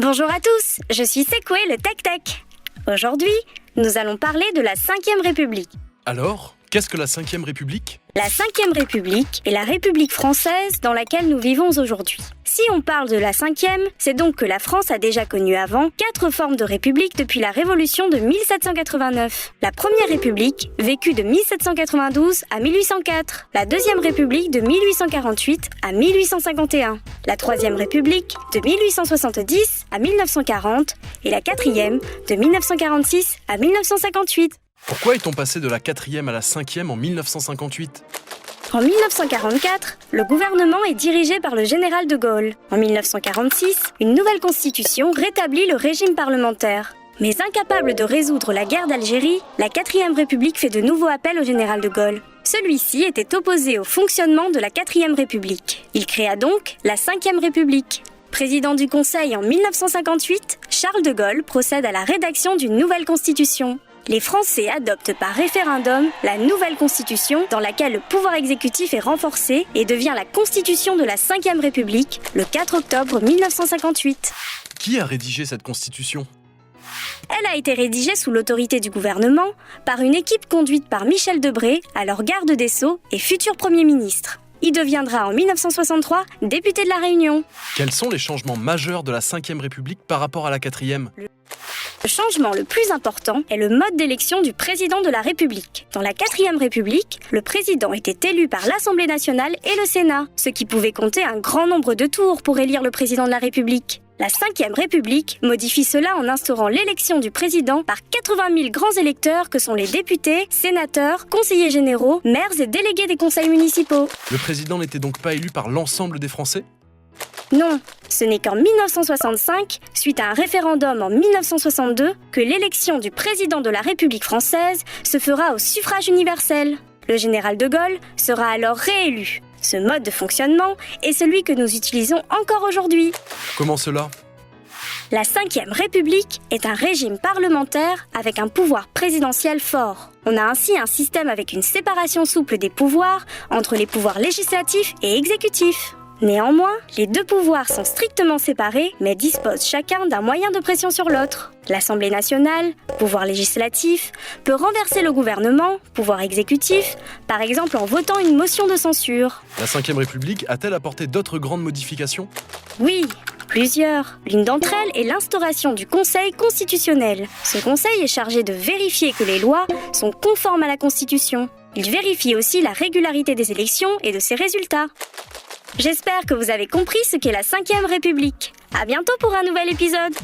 Bonjour à tous, je suis Sekoué le Tech Tech. Aujourd'hui, nous allons parler de la 5e République. Alors, qu'est-ce que la 5e République ? La 5e République est la République française dans laquelle nous vivons aujourd'hui. Si on parle de la 5e, c'est donc que la France a déjà connu avant 4 formes de république depuis la Révolution de 1789. La Première République, vécue de 1792 à 1804. La Deuxième République de 1848 à 1851. La Troisième République de 1870 à 1940. Et la 4e de 1946 à 1958. Pourquoi est-on passé de la 4e à la 5e en 1958 ? En 1944, le gouvernement est dirigé par le général de Gaulle. En 1946, une nouvelle constitution rétablit le régime parlementaire. Mais incapable de résoudre la guerre d'Algérie, la 4e République fait de nouveau appel au général de Gaulle. Celui-ci était opposé au fonctionnement de la 4e République. Il créa donc la 5e République. Président du Conseil en 1958, Charles de Gaulle procède à la rédaction d'une nouvelle constitution. Les Français adoptent par référendum la nouvelle constitution dans laquelle le pouvoir exécutif est renforcé et devient la constitution de la 5e République le 4 octobre 1958. Qui a rédigé cette constitution ? Elle a été rédigée sous l'autorité du gouvernement par une équipe conduite par Michel Debré, alors garde des Sceaux et futur Premier ministre. Il deviendra en 1963 député de la Réunion. Quels sont les changements majeurs de la 5e République par rapport à la 4e ? Le changement le plus important est le mode d'élection du président de la République. Dans la 4e République, le président était élu par l'Assemblée nationale et le Sénat, ce qui pouvait compter un grand nombre de tours pour élire le président de la République. La 5e République modifie cela en instaurant l'élection du président par 80 000 grands électeurs que sont les députés, sénateurs, conseillers généraux, maires et délégués des conseils municipaux. Le président n'était donc pas élu par l'ensemble des Français ? Non, ce n'est qu'en 1965, suite à un référendum en 1962, que l'élection du président de la République française se fera au suffrage universel. Le général de Gaulle sera alors réélu. Ce mode de fonctionnement est celui que nous utilisons encore aujourd'hui. Comment cela ? La 5e République est un régime parlementaire avec un pouvoir présidentiel fort. On a ainsi un système avec une séparation souple des pouvoirs entre les pouvoirs législatifs et exécutifs. Néanmoins, les deux pouvoirs sont strictement séparés, mais disposent chacun d'un moyen de pression sur l'autre. L'Assemblée nationale, pouvoir législatif, peut renverser le gouvernement, pouvoir exécutif, par exemple en votant une motion de censure. La 5e République a-t-elle apporté d'autres grandes modifications ? Oui, plusieurs. L'une d'entre elles est l'instauration du Conseil constitutionnel. Ce conseil est chargé de vérifier que les lois sont conformes à la Constitution. Il vérifie aussi la régularité des élections et de ses résultats. J'espère que vous avez compris ce qu'est la 5e République. À bientôt pour un nouvel épisode.